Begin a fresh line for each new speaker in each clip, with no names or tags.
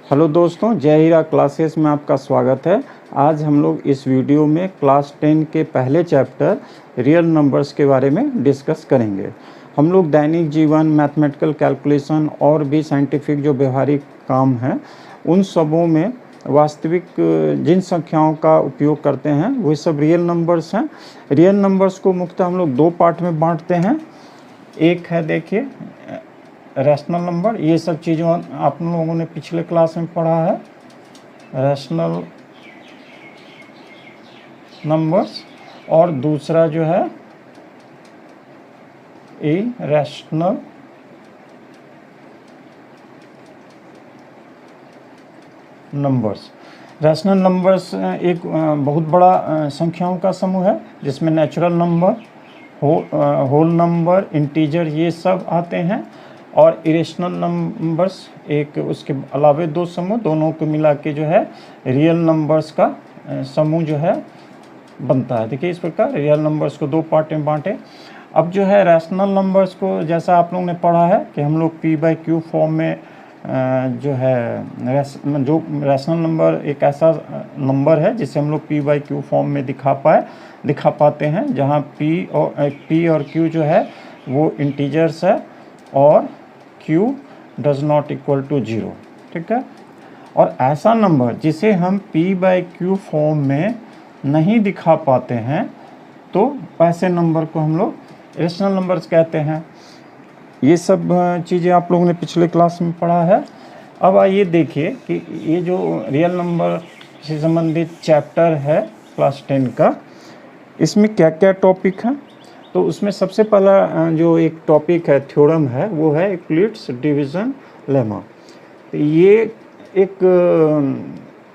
Hello दोस्तों, जय हीरा classes में आपका स्वागत है। आज हम लोग इस वीडियो में क्लास 10 के पहले चैप्टर रियल नंबर्स के बारे में डिस्कस करेंगे। हम लोग दैनिक जीवन, मैथमेटिकल कैलकुलेशन और भी साइंटिफिक जो व्यवहारिक काम हैं उन सबों में वास्तविक जिन संख्याओं का उपयोग करते हैं वही सब रियल नंबर्स हैं। रियल नंबर्स को मुख्यतः हम लोग दो पार्ट में बांटते हैं। एक है, देखिए, रैशनल नंबर। ये सब चीज़ों आप लोगों ने पिछले क्लास में पढ़ा है, रैशनल नंबर्स। और दूसरा जो है इरैशनल नंबर्स। रैशनल नंबर्स एक बहुत बड़ा संख्याओं का समूह है जिसमें natural number, whole number, integer ये सब आते हैं। और इरेशनल नंबर्स एक उसके अलावे दो समूह, दोनों को मिला के जो है रियल नंबर्स का समूह जो है बनता है। देखिए, इस प्रकार रियल नंबर्स को दो पार्ट में बांटे। अब जो है रैशनल नंबर्स को, जैसा आप लोगों ने पढ़ा है कि हम लोग p/q फॉर्म में जो है जो रैशनल नंबर एक ऐसा नंबर है जिसे हम लोग p/q फॉर्म में दिखा पाते हैं, जहाँ p और q जो है वो इंटीजर्स है और q does not equal to 0। ठीक है। और ऐसा नंबर जिसे हम p/q फॉर्म में नहीं दिखा पाते हैं तो ऐसे नंबर को हम लोग रेशनल नंबर्स कहते हैं। ये सब चीज़ें आप लोगों ने पिछले क्लास में पढ़ा है। अब आइए देखिए कि ये जो रियल नंबर से संबंधित चैप्टर है क्लास 10 का, इसमें क्या क्या टॉपिक हैं। तो उसमें सबसे पहला जो एक टॉपिक है, थ्योरम है, वो है यूक्लिड्स डिवीज़न लेमा। ये एक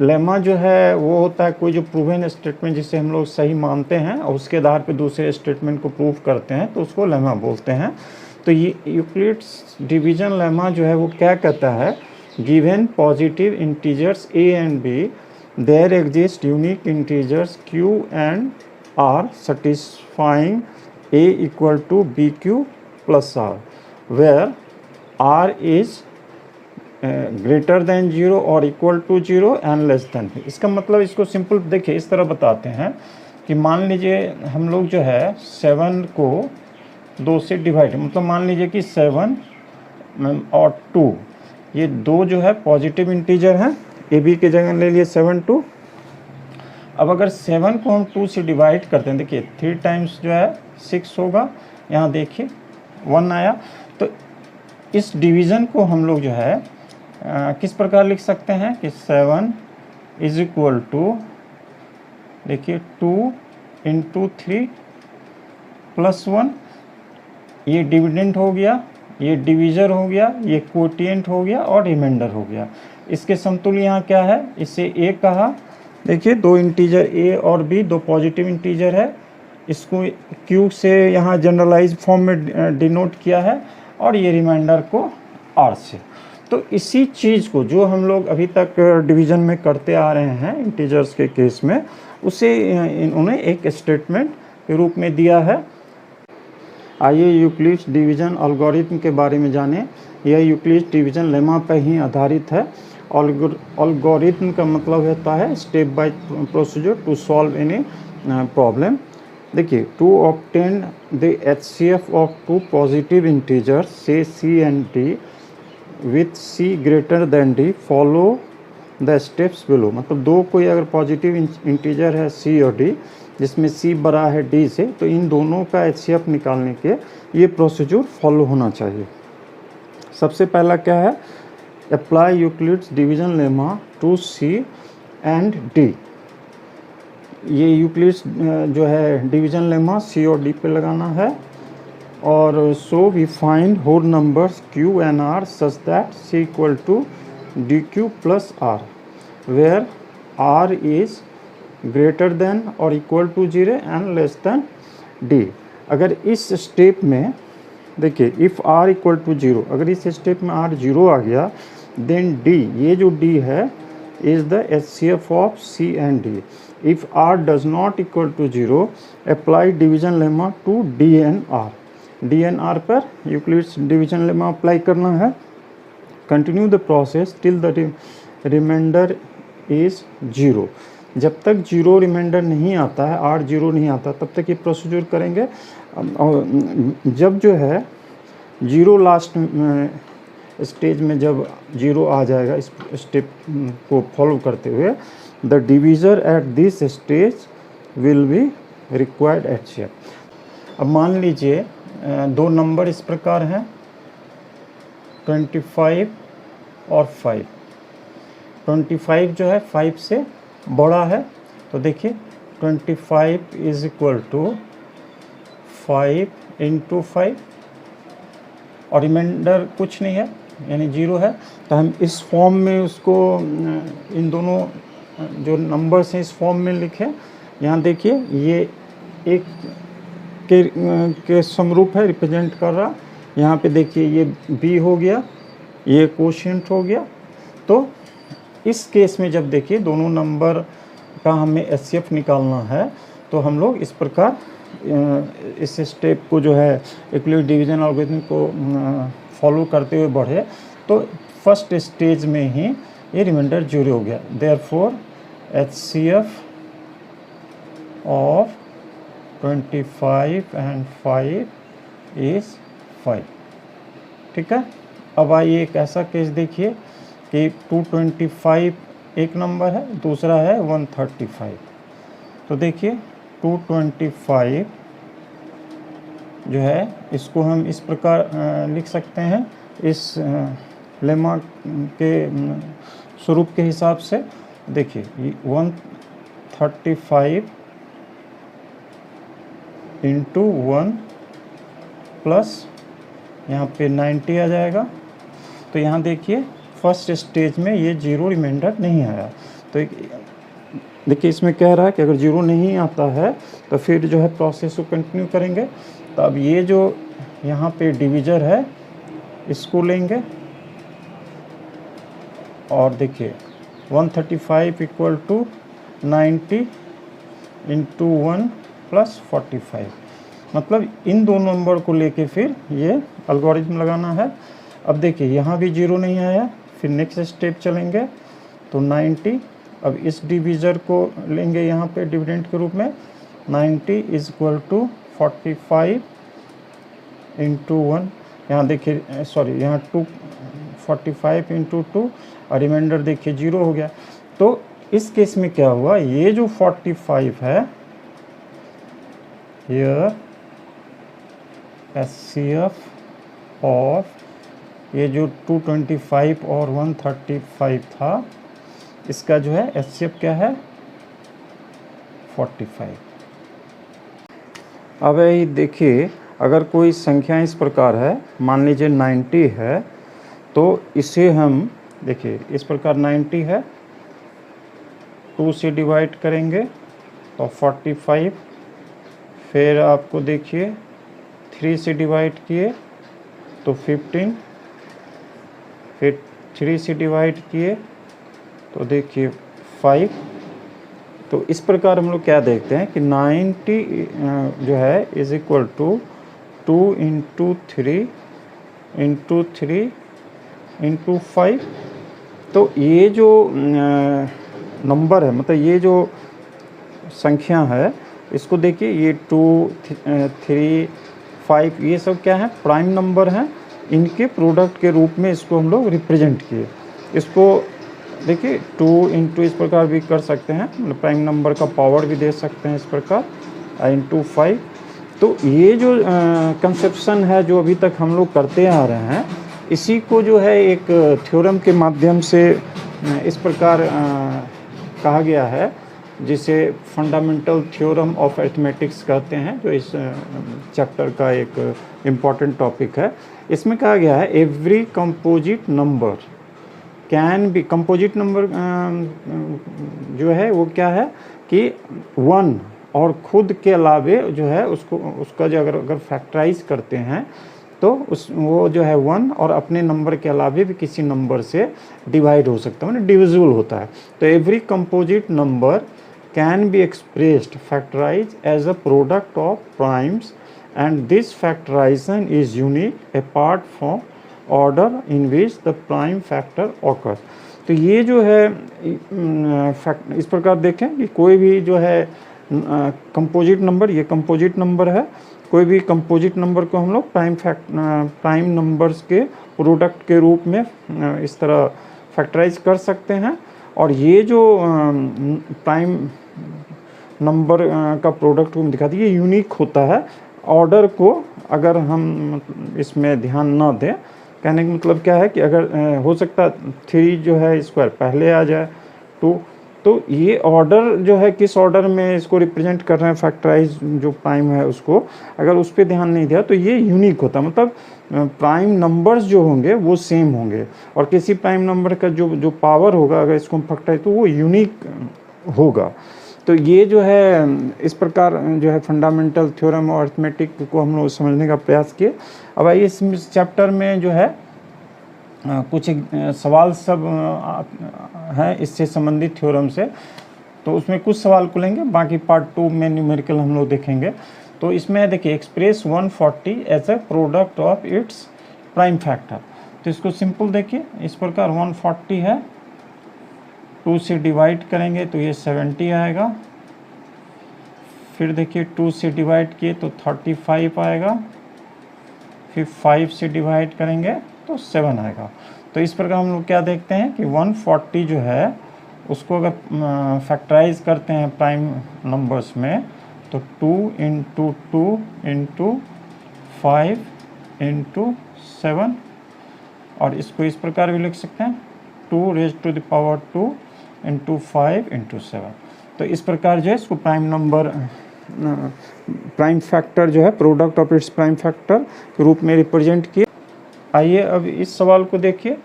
लेमा जो है वो होता है कोई जो प्रूवन स्टेटमेंट जिसे हम लोग सही मानते हैं और उसके आधार पर दूसरे स्टेटमेंट को प्रूव करते हैं, तो उसको लेमा बोलते हैं। तो ये यूक्लिड्स डिवीज़न लेमा जो है वो क्या कहता है, given positive integers a and b, there exist unique integers q and r satisfying a equal to bq plus r, where r is greater than 0 और equal to 0 and less than. इसका मतलब, इसको सिंपल देखिए इस तरह बताते हैं कि मान लीजिए हम लोग जो है 7 को 2 से डिवाइड, मतलब मान लीजिए कि 7 और 2 ये दो जो है पॉजिटिव इंटीजर हैं, ए बी के जगह ले लिए 7 2। अब अगर 7 को हम 2 से डिवाइड करते हैं, देखिए 3 टाइम्स जो है 6 होगा, यहाँ देखिए 1 आया। तो इस डिवीज़न को हम लोग जो है किस प्रकार लिख सकते हैं कि 7 इज इक्वल टू, देखिए 2 इंटू 3 प्लस 1, ये डिविडेंड हो गया, ये डिवीज़र हो गया, ये कोटिएंट हो गया और रिमाइंडर हो गया। इसके समतुल्य यहाँ क्या है, इसे a कहा। देखिए दो इंटीजर a और b, दो पॉजिटिव इंटीजर है, इसको q से यहाँ जनरलाइज फॉर्म में डिनोट किया है और ये रिमाइंडर को r से। तो इसी चीज़ को जो हम लोग अभी तक डिवीज़न में करते आ रहे हैं इंटीजर्स के केस में, उसे इन्होंने एक स्टेटमेंट के रूप में दिया है। आइए यूक्लिड्स डिवीज़न एल्गोरिथम के बारे में जानें। यह यूक्लिड्स डिवीज़न लेमा पर ही आधारित है। एल्गोरिथम का मतलब होता है step by procedure to solve any problem. देखिए, to obtain the HCF of two positive integers से c and d with c greater than d, follow the steps below. मतलब दो कोई अगर पॉजिटिव इंटीजर है c और d, जिसमें c बड़ा है d से, तो इन दोनों का HCF निकालने के ये प्रोसीजर फॉलो होना चाहिए। सबसे पहला क्या है, apply Euclid's division lemma to c and d। ये यूक्लिड्स जो है डिवीज़न लेमा c और d पे लगाना है। और so we find whole numbers q and r such that c equal to dq plus r, where r is greater than और equal to 0 and less than d। अगर इस step में देखिए, इफ़ r इक्वल टू 0, अगर इस step में r 0 आ गया, then d, ये जो d है, is the HCF of c and d। If r does not equal to 0, apply division lemma to d and r। d and r पर Euclid's division lemma apply करना है। Continue the process till the remainder is 0। जब तक 0 reminder नहीं आता है, 8 0 नहीं आता, तब तक ये प्रोसीजर करेंगे। और जब जो है 0 लास्ट स्टेज में जब 0 आ जाएगा, इस स्टेप को फॉलो करते हुए, the divisor at this stage will be required HCF। अब मान लीजिए दो नंबर इस प्रकार हैं 25 और 5। 25 जो है 5 से बड़ा है, तो देखिए 25 इज इक्वल टू 5 इंटू 5 और रिमाइंडर कुछ नहीं है यानी 0 है। तो हम इस फॉर्म में उसको इन दोनों जो नंबर्स हैं इस फॉर्म में लिखें। यहाँ देखिए ये एक के समरूप है, रिप्रेजेंट कर रहा। यहाँ पे देखिए ये b हो गया, ये कोशिएंट हो गया। तो इस केस में जब देखिए दोनों नंबर का हमें HCF निकालना है, तो हम लोग इस प्रकार इस स्टेप को जो है यूक्लिड डिवीजन एल्गोरिथम को फॉलो करते हुए बढ़े, तो फर्स्ट स्टेज में ही ये रिमाइंडर 0 हो गया। Therefore HCF of 25 and 5 is 5। ठीक है। अब आइए एक ऐसा केस देखिए कि 225 एक नंबर है, दूसरा है 135। तो देखिए 225 जो है इसको हम इस प्रकार लिख सकते हैं इस लेमा के स्वरूप के हिसाब से। देखिए 135 इंटू 1 प्लस यहाँ पे 90 आ जाएगा। तो यहाँ देखिए फर्स्ट स्टेज में ये 0 रिमाइंडर नहीं आया। तो देखिए इसमें कह रहा है कि अगर 0 नहीं आता है तो फिर जो है प्रोसेस को कंटिन्यू करेंगे। तो अब ये जो यहाँ पे डिवीज़र है इसको लेंगे और देखिए 135 इक्वल टू 90 इंटू 1 प्लस 45, मतलब इन दो नंबर को लेके फिर ये एल्गोरिथम लगाना है। अब देखिए यहाँ भी 0 नहीं आया, फिर नेक्स्ट स्टेप चलेंगे तो 90। अब इस डिवीज़र को लेंगे यहाँ पे डिविडेंड के रूप में। 90 इज इक्वल टू 45 इंटू 1, यहाँ देखिए सॉरी यहाँ 245 इंटू 2 और रिमाइंडर देखिए 0 हो गया। तो इस केस में क्या हुआ, ये जो 45 है here HCF ऑफ ये जो 225 और 135 था, इसका जो है HCF क्या है 45। अब ये देखिए अगर कोई संख्या इस प्रकार है, मान लीजिए 90 है, तो इसे हम देखिए इस प्रकार 90 है, 2 से डिवाइड करेंगे तो 45, फिर आपको देखिए 3 से डिवाइड किए तो 15, फिर 3 से डिवाइड किए तो देखिए 5। तो इस प्रकार हम लोग क्या देखते हैं कि 90 जो है is equal to 2 into 3 into 3 into 5। तो ये जो नंबर है, मतलब ये जो संख्या है, इसको देखिए ये 2 3 5 ये सब क्या है प्राइम नंबर हैं। इनके प्रोडक्ट के रूप में इसको हम लोग रिप्रेजेंट किए। इसको देखिए 2 इंटू इस प्रकार भी कर सकते हैं, मतलब प्राइम नंबर का पावर भी दे सकते हैं इस प्रकार इंटू 5। तो ये जो कंसेप्शन है जो अभी तक हम लोग करते आ रहे हैं, इसी को जो है एक थ्योरम के माध्यम से इस प्रकार कहा गया है, जिसे फंडामेंटल थ्योरम ऑफ अरिथमेटिक्स कहते हैं, जो इस चैप्टर का एक इम्पॉर्टेंट टॉपिक है। इसमें कहा गया है every composite number can B, composite number जो है वो क्या है कि 1 और खुद के अलावे जो है उसका जो अगर फैक्टराइज करते हैं तो वो जो है 1 और अपने नंबर के अलावे भी किसी नंबर से डिवाइड हो सकता है, मतलब डिविजिबल होता है। तो every composite number can be expressed factorise as a product of primes and this factorisation is unique apart from order in which the prime factor occurs. तो ये जो है फैक्ट इस प्रकार देखें कि कोई भी जो है कंपोजिट नंबर, ये कंपोजिट नंबर है, कोई भी कंपोजिट नंबर को हम लोग प्राइम नंबर्स के प्रोडक्ट के रूप में इस तरह फैक्टराइज कर सकते हैं। और ये जो प्राइम नंबर का प्रोडक्ट को दिखाती है, ये यूनिक होता है। ऑर्डर को अगर हम इसमें ध्यान ना दें, कहने का मतलब क्या है कि अगर हो सकता है 3 जो है स्क्वायर पहले आ जाए 2, तो ये ऑर्डर जो है किस ऑर्डर में इसको रिप्रेजेंट कर रहे हैं फैक्टराइज जो प्राइम है उसको, अगर उस पर ध्यान नहीं दिया तो ये यूनिक होता है। मतलब प्राइम नंबर्स जो होंगे वो सेम होंगे, और किसी प्राइम नंबर का जो पावर होगा अगर इसको हम फैक्टराइज तो वो यूनिक होगा। तो ये जो है इस प्रकार जो है फंडामेंटल थ्योरम और अरिथमेटिक को हम लोग समझने का प्रयास किए। अब आइए इस चैप्टर में जो है कुछ सवाल सब हैं इससे संबंधित थ्योरम से, तो उसमें कुछ सवाल को लेंगे, बाकी पार्ट 2 में न्यूमेरिकल हम लोग देखेंगे। तो इसमें देखिए express 140 as a product of its prime factor. तो इसको सिंपल देखिए इस प्रकार 140 है, 2 से डिवाइड करेंगे तो ये 70 आएगा, फिर देखिए 2 से डिवाइड किए तो 35 आएगा, फिर 5 से डिवाइड करेंगे तो 7 आएगा। तो इस प्रकार हम लोग क्या देखते हैं कि 140 जो है उसको अगर फैक्टराइज करते हैं प्राइम नंबर्स में तो 2 × 2 × 5 × 7, और इसको इस प्रकार भी लिख सकते हैं 2 raised to the power 2 × 5 × 7। तो इस प्रकार जो है इसको प्राइम नंबर प्राइम फैक्टर जो है product of its prime factor के रूप में रिप्रेजेंट किए। आइए अब इस सवाल को देखिए,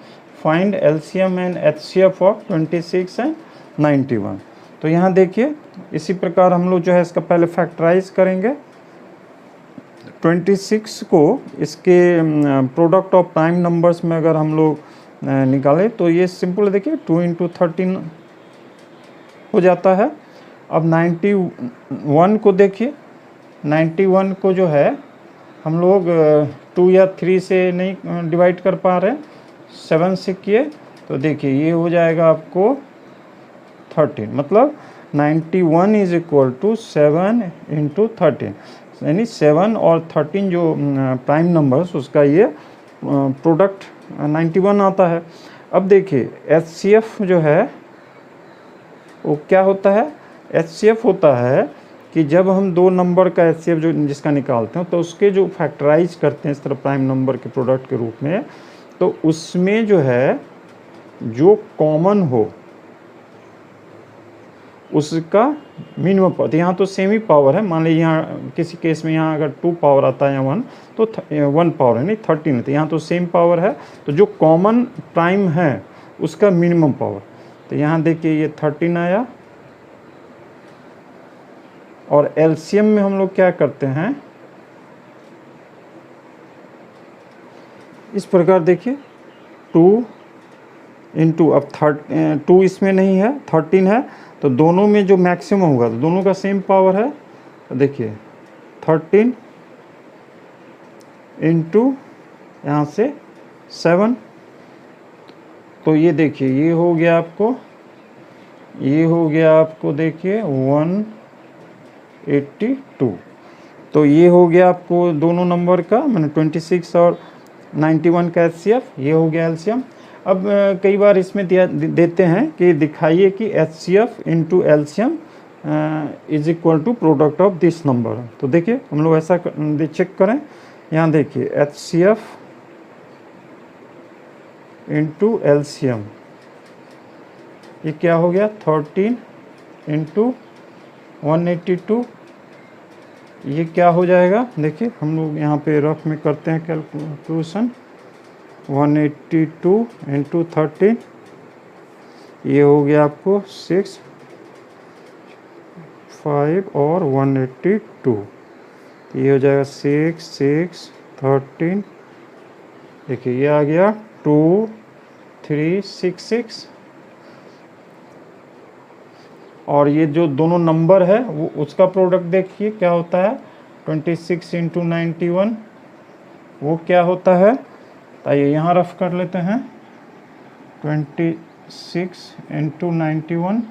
find LCM and HCF of 26 and 91। तो यहाँ देखिए इसी प्रकार हम लोग जो है इसका पहले फैक्टराइज करेंगे। 26 को इसके प्रोडक्ट ऑफ प्राइम नंबर्स में अगर हम लोग निकालें तो ये सिंपल देखिए 2 × 13 हो जाता है। अब 91 को देखिए, 91 को जो है हम लोग 2 या 3 से नहीं डिवाइड कर पा रहे, 7 से किए तो देखिए ये हो जाएगा आपको 13, मतलब 91 इज इक्वल टू 7 × 13, यानी 7 और 13 जो प्राइम नंबर्स उसका ये प्रोडक्ट 91 आता है। अब देखिए एचसीएफ जो है वो क्या होता है, एचसीएफ होता है कि जब हम दो नंबर का एचसीएफ जो जिसका निकालते हैं तो उसके जो फैक्टराइज करते हैं इस तरह प्राइम नंबर के प्रोडक्ट के रूप में, तो उसमें जो है जो कॉमन हो उसका मिनिमम पावर। तो यहाँ तो सेम ही पावर है, मान लीजिए यहाँ किसी केस में यहाँ अगर 2 पावर आता है या 1 तो 1 पावर है, नहीं 13 है, तो यहाँ तो सेम पावर है। तो जो कॉमन प्राइम है उसका मिनिमम पावर, तो यहाँ देखिए ये 13 आया। और एलसीएम में हम लोग क्या करते हैं इस प्रकार देखिए 2 × अब 2 इसमें नहीं है 13 है, तो दोनों में जो मैक्सिमम होगा तो दोनों का सेम पावर है। तो देखिए 13 × यहाँ से 7, तो ये देखिए ये हो गया आपको, ये हो गया आपको देखिए 182। तो ये हो गया आपको दोनों नंबर का मैंने 26 और 91 का एचसीएफ, ये हो गया एलसीएम। अब कई बार इसमें देते हैं कि दिखाइए कि HCF × LCM is equal to product of this number. तो देखिए हम लोग ऐसा चेक करें, यहाँ देखिए एचसीएफ × एलसीएम ये क्या हो गया 13 × 182, ये क्या हो जाएगा देखिए हम लोग यहाँ पे रफ में करते हैं कैलकुलेशन, 182 × 13 ये हो गया आपको 6, 5 और 182, ये हो जाएगा 6, 6, 13, देखिए ये आ गया 2, 3, 6, 6। और ये जो दोनों नंबर है वो उसका प्रोडक्ट देखिए क्या होता है 26 × 91, वो क्या होता है, आइए यहाँ रफ कर लेते हैं 26 6 इंटू 91,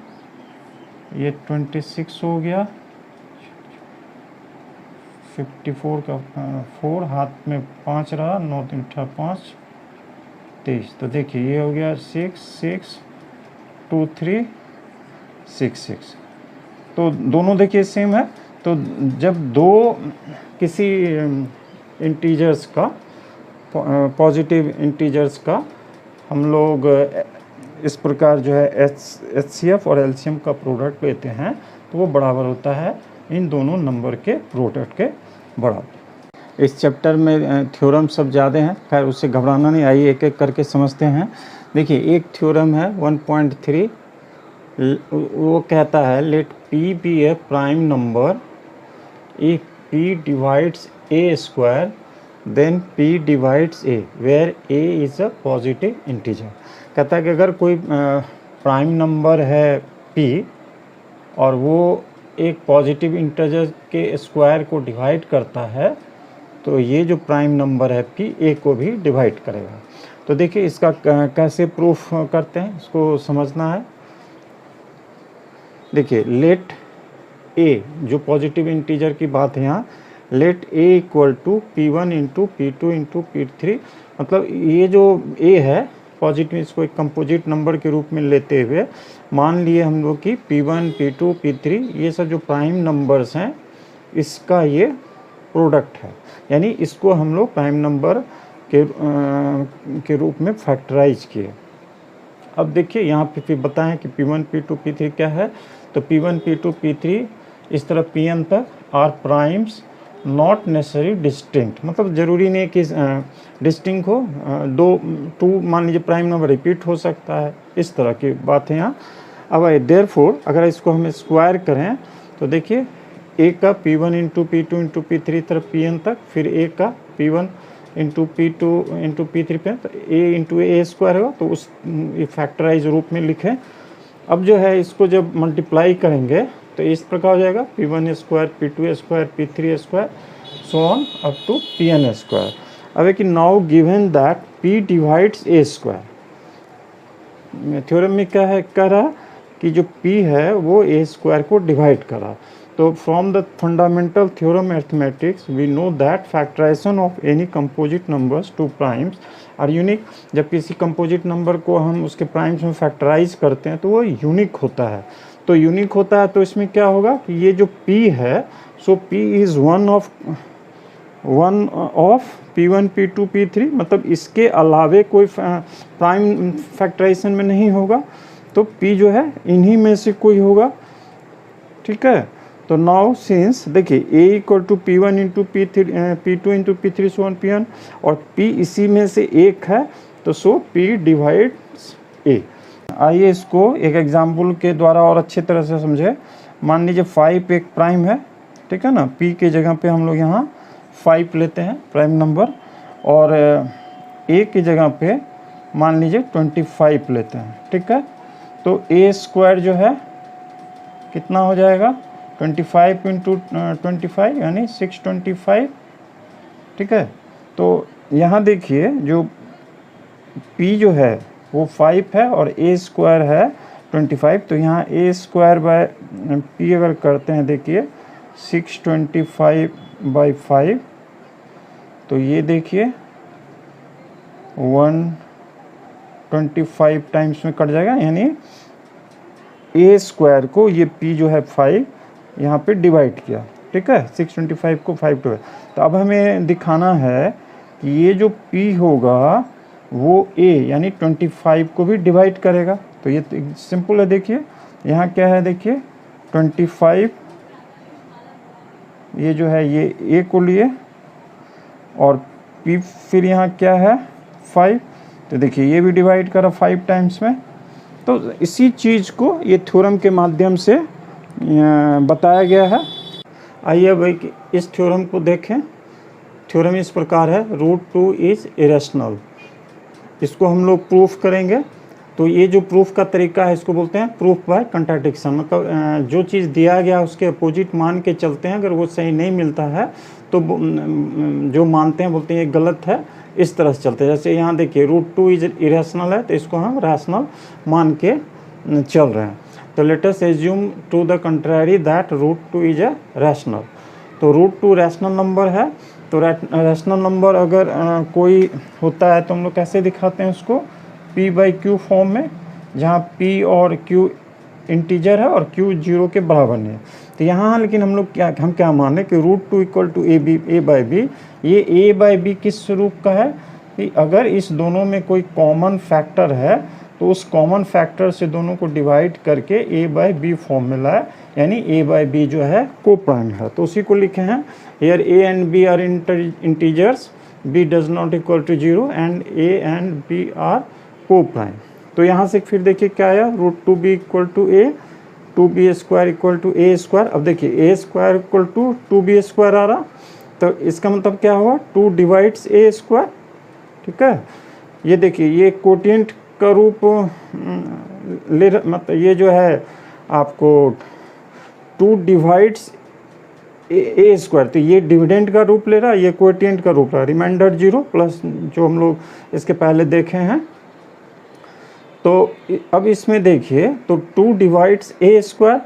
ये 26 हो गया, 54 का 4, हाथ में 5 रहा, 9 3 5, 23। तो देखिए ये हो गया 6 6 2 3 6 6। तो दोनों देखिए सेम है। तो जब दो किसी इंटीजर्स का, पॉजिटिव इंटीजर्स का हम लोग इस प्रकार जो है एचसीएफ और एलसीएम का प्रोडक्ट लेते हैं, तो वो बराबर होता है इन दोनों नंबर के प्रोडक्ट के बराबर। इस चैप्टर में थ्योरम सब ज़्यादा हैं, खैर उससे घबराना नहीं, आइए एक एक करके समझते हैं। देखिए एक थ्योरम है 1.3, वो कहता है let P be a prime number if P divides a square then P divides A where A is a positive integer. कहता है कि अगर कोई प्राइम नंबर है P और वो एक पॉजिटिव इंटीजर के स्क्वायर को डिवाइड करता है, तो ये जो प्राइम नंबर है P A को भी डिवाइड करेगा। तो देखिए इसका कैसे प्रूफ करते हैं, इसको समझना है। देखिए लेट A, जो पॉजिटिव इंटीजर की बात है यहाँ, let A equal to P1 into P2 into P3, मतलब ये जो A है पॉजिटिव, इसको एक कंपोजिट नंबर के रूप में लेते हुए मान लिए हम लोग कि P1 P2 P3 ये सब जो प्राइम नंबर्स हैं इसका ये प्रोडक्ट है, यानी इसको हम लोग प्राइम नंबर के रूप में फैक्टराइज किए। अब देखिए यहाँ पे फिर बताएं कि P1 P2 P3 क्या है। तो P1 P2 P3 इस तरह Pn तक are primes not necessary distinct, मतलब ज़रूरी नहीं कि डिस्टिंक्ट हो, टू मान लीजिए प्राइम नंबर रिपीट हो सकता है, इस तरह की बात है यहाँ। अब देयरफॉर अगर इसको हम स्क्वायर करें तो देखिए A का P1 into P2 into P3 तरफ Pn तक, फिर A का P1 into P2 into P3 पे, तो A इंटू A स्क्वायर होगा, तो उस फैक्टराइज रूप में लिखें। अब जो है इसको जब मल्टीप्लाई करेंगे तो इस प्रकार हो जाएगा P1 square P2 square P3 square so on up to Pn square. अब है कि now given that P divides A square, theorem में क्या है, कह रहा कि जो P है वो A स्क्वायर को डिवाइड कर रहा। तो from the fundamental theorem mathematics we know that factorisation of any composite numbers to primes are unique. जब किसी कंपोजिट नंबर को हम उसके प्राइम्स में फैक्टराइज करते हैं तो वो यूनिक होता है। तो यूनिक होता है तो इसमें क्या होगा कि ये जो P है, सो P is one of P1 P2 P3, मतलब इसके अलावे कोई प्राइम फैक्टराइजेशन में नहीं होगा, तो P जो है इन्हीं में से कोई होगा, ठीक है। तो नाउ सिंस देखिए A equal to P1 into P2 into P3 so on Pn, और P इसी में से एक है, तो सो P डिवाइड्स A। आइए इसको एक एग्जाम्पल के द्वारा और अच्छे तरह से समझे। मान लीजिए 5 एक प्राइम है, ठीक है ना, P के जगह पे हम लोग यहाँ 5 लेते हैं प्राइम नंबर, और A की जगह पे मान लीजिए 25 लेते हैं, ठीक है। तो A स्क्वायर जो है कितना हो जाएगा, 25 इंटू 25 यानी 625, ठीक है। तो यहाँ देखिए जो P जो है वो 5 है और A स्क्वायर है 25, तो यहाँ A स्क्वायर बाय P अगर करते हैं, देखिए 625/5, तो ये देखिए 125 टाइम्स में कट जाएगा, यानी A स्क्वायर को ये P जो है 5 यहाँ पे डिवाइड किया, ठीक है, 625 को 5 टू है। तो अब हमें दिखाना है कि ये जो P होगा वो A यानी 25 को भी डिवाइड करेगा। तो ये सिंपल है, देखिए यहाँ क्या है, देखिए 25 ये जो है ये A को लिए, और P फिर यहाँ क्या है 5, तो देखिए ये भी डिवाइड करा 5 टाइम्स में। तो इसी चीज़ को ये थ्योरम के माध्यम से बताया गया है। आइए भाई इस थ्योरम को देखें। थ्योरम इस प्रकार है, √2 इज़ इरेशनल। इसको हम लोग प्रूफ करेंगे। तो ये जो प्रूफ का तरीका है इसको बोलते हैं प्रूफ बाय कंट्राडिक्शन, मतलब जो चीज़ दिया गया उसके अपोजिट मान के चलते हैं, अगर वो सही नहीं मिलता है तो जो मानते हैं बोलते हैं ये गलत है, इस तरह से चलते हैं। जैसे यहाँ देखिए √2 इज इरेशनल है, तो इसको हम रैशनल मान के चल रहे हैं। तो let us assume to the contrary that √2 is a rational. तो √2 रैशनल नंबर है। तो रैशनल नंबर अगर कोई होता है तो हम लोग कैसे दिखाते हैं उसको, p/q फॉर्म में, जहाँ p और q इंटीजर है और q 0 के बराबर नहीं है। तो यहाँ लेकिन हम क्या मान रहे कि √2 इक्वल टू a/b। ये a/b किस रूप का है कि अगर इस दोनों में कोई कॉमन फैक्टर है तो उस कॉमन फैक्टर से दोनों को डिवाइड करके a/b फॉर्म में लाए, यानी a/b जो है को प्राइम है। तो उसी को लिखे हैं here a and b are integers, b does not equal to 0 and a and b are coprime. तो यहाँ से फिर देखिए क्या आया, √2b equal to a, 2b square equal to a square. अब देखिए a square equal to 2b square आ रहा, तो इसका मतलब क्या हुआ, 2 डिवाइड्स a स्क्वायर। ठीक है, ये देखिए ये कोटिएंट का रूप मतलब ये जो है आपको 2 डिवाइड्स ए स्क्वायर, तो ये डिविडेंड का रूप ले रहा है, ये कोटिएंट का रूप रहा है, रिमाइंडर 0 प्लस जो हम लोग इसके पहले देखे हैं। तो अब इसमें देखिए तो 2 डिवाइड्स ए स्क्वायर।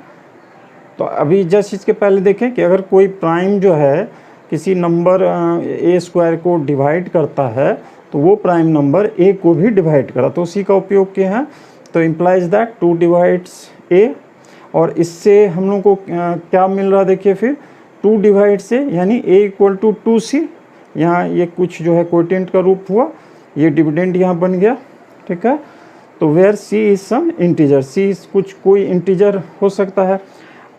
तो अभी जस्ट इसके पहले देखें कि अगर कोई प्राइम जो है किसी नंबर ए स्क्वायर को डिवाइड करता है तो वो प्राइम नंबर ए को भी डिवाइड करा, तो उसी का उपयोग किया है। तो इम्प्लाइज दैट 2 डिवाइड्स ए, और इससे हम लोग को क्या मिल रहा, देखिए फिर 2 डिवाइड्स ए यानी ए इक्वल टू 2c। यहाँ ये कुछ जो है कोटिएंट का रूप हुआ, ये डिविडेंड यहाँ बन गया। ठीक है, तो where c is some integer, c कुछ कोई इंटीजर हो सकता है।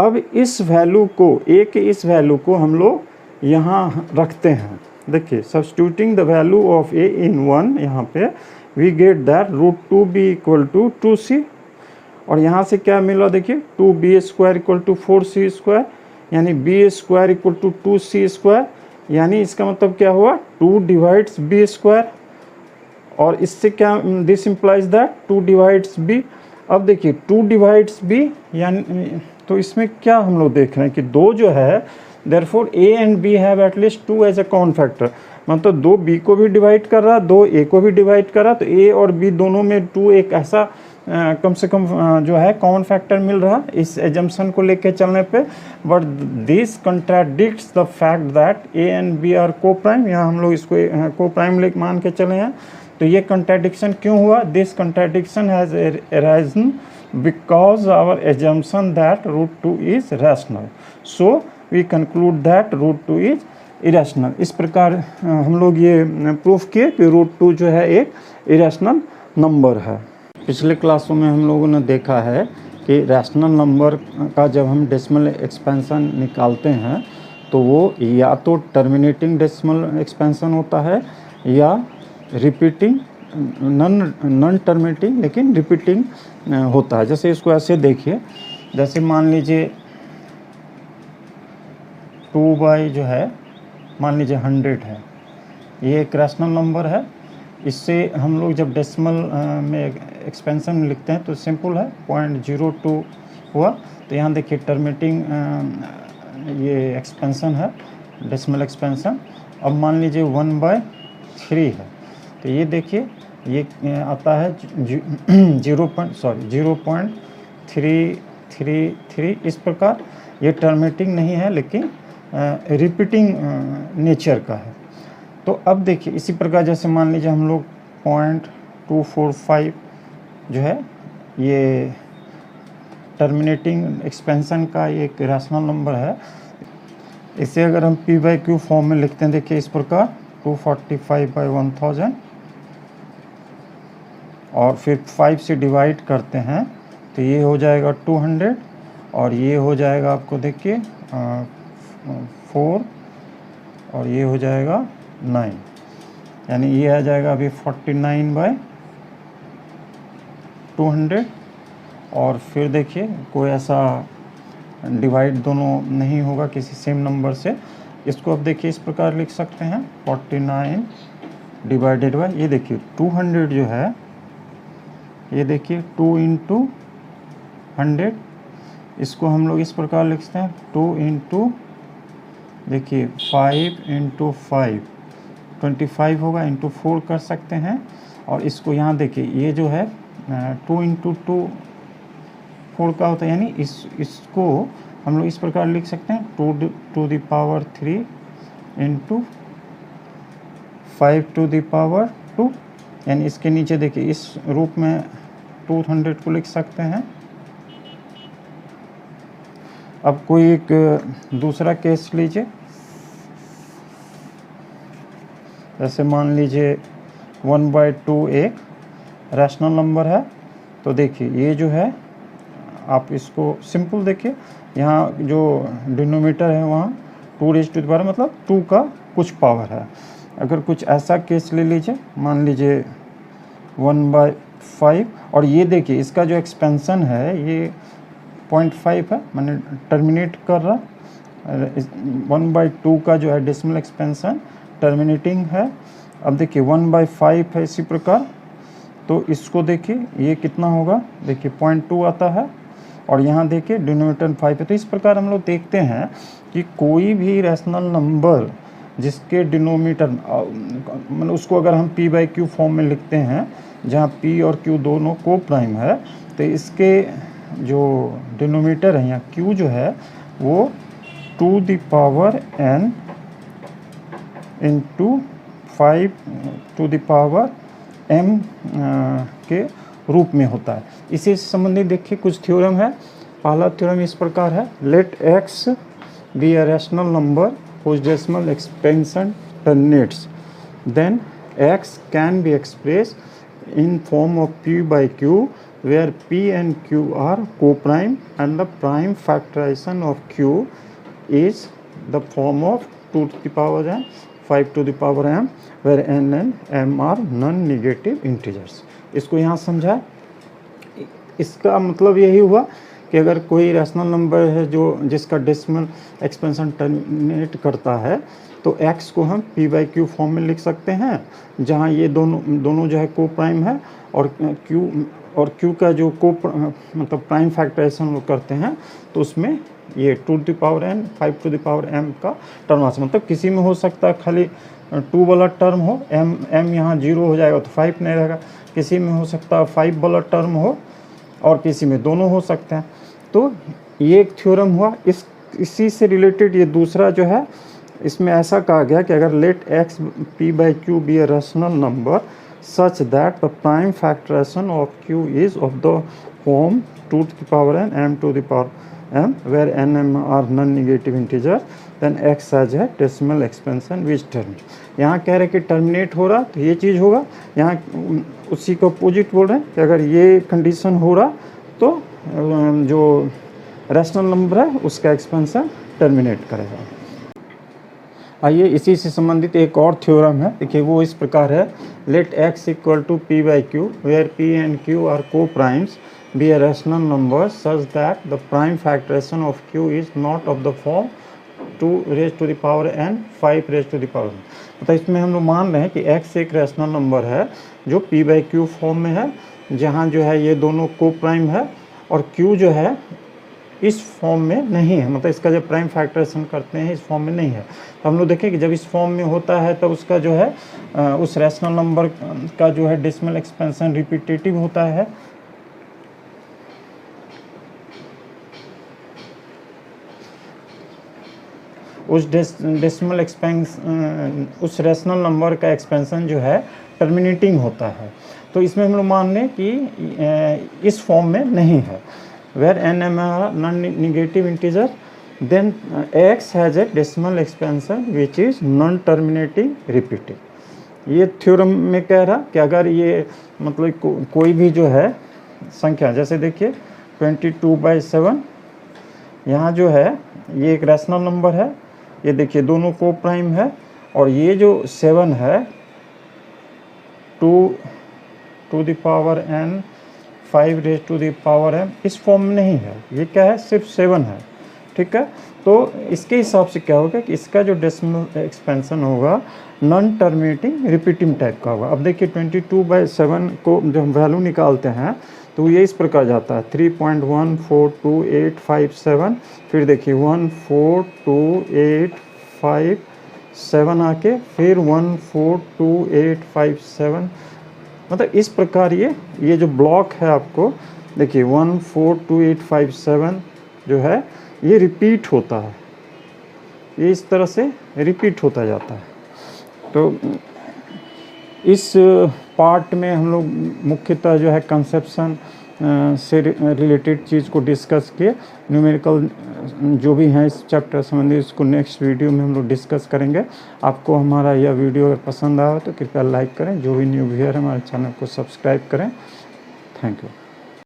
अब इस वैल्यू को, a के इस वैल्यू को हम लोग यहाँ रखते हैं। देखिए substituting the value of a in 1, यहाँ पे we get that √2b equal to 2c। और यहाँ से क्या मिला, देखिए 2b square equal to 4c square, यानी b square equal to 2c square. यानी इसका मतलब क्या हुआ, 2 डिवाइड्स b स्क्वायर, और इससे क्या, this implies that 2 divides b। अब देखिए 2 डिवाइड्स b यानी, तो इसमें क्या हम लोग देख रहे हैं कि 2 जो है, therefore a and b have at least 2 as a common factor. मतलब 2 b को भी डिवाइड कर रहा, 2 a को भी डिवाइड कर रहा, तो a और b दोनों में 2 एक ऐसा कम से कम जो है कॉमन फैक्टर मिल रहा इस एजम्पशन को लेके चलने पे। But this contradicts the fact that a and b are coprime. यहाँ हम लोग इसको को प्राइम लेके मान के चले हैं। तो ये कंट्राडिक्शन क्यों हुआ, this contradiction has arisen because our assumption that √2 is rational, so we conclude that √2 is irrational. इस प्रकार हम लोग ये प्रूफ किए कि √2 जो है एक इरेशनल नंबर है। पिछले क्लासों में हम लोगों ने देखा है कि रैशनल नंबर का जब हम डेसिमल एक्सपेंशन निकालते हैं तो वो या तो टर्मिनेटिंग डेसिमल एक्सपेंशन होता है या रिपीटिंग, नॉन टर्मिनेटिंग लेकिन रिपीटिंग होता है। जैसे इसको ऐसे देखिए, जैसे मान लीजिए 2 जो है मान लीजिए 100 है, ये एक रैशनल नंबर है। इससे हम लोग जब डेसिमल में एक्सपेंशन में लिखते हैं तो सिंपल है 0.02 हुआ। तो यहाँ देखिए टर्मिनेटिंग ये एक्सपेंशन है, डेसिमल एक्सपेंशन। अब मान लीजिए 1/3 है, तो ये देखिए ये आता है 0.333। इस प्रकार ये टर्मिनेटिंग नहीं है लेकिन रिपीटिंग नेचर का है। तो अब देखिए इसी प्रकार जैसे मान लीजिए हम लोग 0.245 जो है ये टर्मिनेटिंग एक्सपेंशन का एक रैशनल नंबर है। इसे अगर हम p/q फॉर्म में लिखते हैं, देखिए इस प्रकार 245/1000 और फिर 5 से डिवाइड करते हैं तो ये हो जाएगा 200 और ये हो जाएगा आपको देखिए 4 और ये हो जाएगा 9, यानी ये आ जाएगा अभी 49/200। और फिर देखिए कोई ऐसा डिवाइड दोनों नहीं होगा किसी सेम नंबर से। इसको अब देखिए इस प्रकार लिख सकते हैं 49 डिवाइडेड बाय, ये देखिए 200 जो है, ये देखिए 2 × 100, इसको हम लोग इस प्रकार लिखते हैं 2 × देखिए 5 × 5 25 होगा, इंटू 4 कर सकते हैं। और इसको यहाँ देखिए, ये जो है 2 इंटू 2 4 का होता है, यानी इसको हम लोग इस प्रकार लिख सकते हैं 2 to the power 3 into 5 to the power 2, यानी इसके नीचे देखिए इस रूप में 200 को लिख सकते हैं। अब कोई एक दूसरा केस लीजिए, जैसे मान लीजिए 1/2 एक रैशनल नंबर है। तो देखिए ये जो है, आप इसको सिंपल देखिए, यहाँ जो डिनोमीटर है वहाँ 2 रेज़ टू द पावर मतलब 2 का कुछ पावर है। अगर कुछ ऐसा केस ले लीजिए, मान लीजिए 1/5, और ये देखिए इसका जो एक्सपेंसन है ये 0.5 है, मैंने टर्मिनेट कर रहा। 1/2 का जो है डेसिमल एक्सपेंसन टर्मिनेटिंग है। अब देखिए 1/5 है इसी प्रकार, तो इसको देखिए ये कितना होगा, देखिए 0.2 आता है, और यहाँ देखिए डिनोमिनेटर 5 है। तो इस प्रकार हम लोग देखते हैं कि कोई भी रैशनल नंबर जिसके डिनोमिनेटर मतलब उसको अगर हम p/q फॉर्म में लिखते हैं, जहाँ p और q दोनों को प्राइम है, तो इसके जो डिनोमिनेटर है यहाँ q जो है वो 2 the power n into 5 to the power m के रूप में होता है। इसी से संबंधित देखिए कुछ थ्योरम है। पहला थ्योरम इस प्रकार है, let x be a rational number whose decimal expansion terminates, then x can be expressed in form of p/q where p and q are co-prime and the prime factorization of q is the form of 2 to the power n 5 to the power m where n and m are non-negative integers। इसको यहाँ समझा। इसका मतलब यही हुआ कि अगर कोई रैशनल नंबर है जो जिसका डेसिमल एक्सपेंशन टर्मिनेट करता है, तो x को हम p/q फॉर्म में लिख सकते हैं, जहाँ ये दोनों जो है को प्राइम है, और q का जो मतलब प्राइम फैक्टराइजेशन वो करते हैं, तो उसमें ये 2 to the power n 5 to the power m का टर्म आ सकता, मतलब किसी में हो सकता है खाली 2 वाला टर्म हो, m यहाँ 0 हो जाएगा तो 5 नहीं रहेगा, किसी में हो सकता है 5 वाला टर्म हो, और किसी में दोनों हो सकते हैं। तो ये एक थ्योरम हुआ। इसी से रिलेटेड ये दूसरा जो है, इसमें ऐसा कहा गया कि अगर let x p/q be a rational number such that the prime factorisation of q is of the form 2 to the power n m to the power m where n m are non negative integer, then x has है decimal expansion which terminate. यहाँ कह रहे कि terminate हो रहा तो ये चीज़ होगा, यहाँ उसी को अपोजिट बोल रहे हैं कि अगर ये कंडीशन हो रहा तो जो रैशनल नंबर है उसका एक्सपेंशन टर्मिनेट करेगा। आइए इसी से संबंधित एक और थ्योरम है, देखिए वो इस प्रकार है, let x equal to p/q where p and q are coprimes be a rational number such that the prime factorisation of q is not of the form 2 raise to the power n 5 raise to the power n। मतलब इसमें हम लोग मान रहे हैं कि x एक rational number है जो p/q फॉर्म में है, जहाँ जो है ये दोनों को प्राइम है, और q जो है इस फॉर्म में नहीं है, मतलब इसका जब प्राइम फैक्टराइजेशन करते हैं इस फॉर्म में नहीं है। तो हम लोग देखें कि जब इस फॉर्म में होता है तब उसका जो है उस रैशनल नंबर का जो है डेसिमल एक्सपेंशन रिपीटेटिव होता है। उस डेसिमल एक्सपेंशन उस रैशनल नंबर का एक्सपेंशन जो है टर्मिनेटिंग होता है। तो इसमें हम लोग मान लें कि इस फॉर्म में नहीं है, where n m are non-negative integer, then x has a decimal expansion which is non-terminating repeating। ये थ्योरम में कह रहा कि अगर ये मतलब कोई भी जो है संख्या, जैसे देखिए 22/7, यहाँ जो है ये एक रैशनल नंबर है, ये देखिए दोनों को प्राइम है, और ये जो 7 है 2 to the power n 5 raise to the power m इस फॉर्म में नहीं है, ये क्या है सिर्फ 7 है, ठीक है। तो इसके हिसाब से क्या होगा कि इसका जो डेसिमल एक्सपेंशन होगा नॉन टर्मिनेटिंग रिपीटिंग टाइप का होगा। अब देखिए 22/7 को जब हम वैल्यू निकालते हैं तो ये इस प्रकार जाता है 3.142857, फिर देखिए 14285 7 आके फिर 1 4 2 8 5 7, मतलब इस प्रकार ये जो ब्लॉक है आपको देखिए 1 4 2 8 5 7 जो है ये रिपीट होता है, ये इस तरह से रिपीट होता जाता है। तो इस पार्ट में हम लोग मुख्यतः जो है कंसेप्शन से रिलेटेड चीज़ को डिस्कस किए। न्यूमेरिकल जो भी हैं इस चैप्टर संबंधी इसको नेक्स्ट वीडियो में हम लोग डिस्कस करेंगे। आपको हमारा यह वीडियो अगर पसंद आया तो कृपया लाइक करें, जो भी न्यू व्यूअर है हमारे चैनल को सब्सक्राइब करें। Thank you.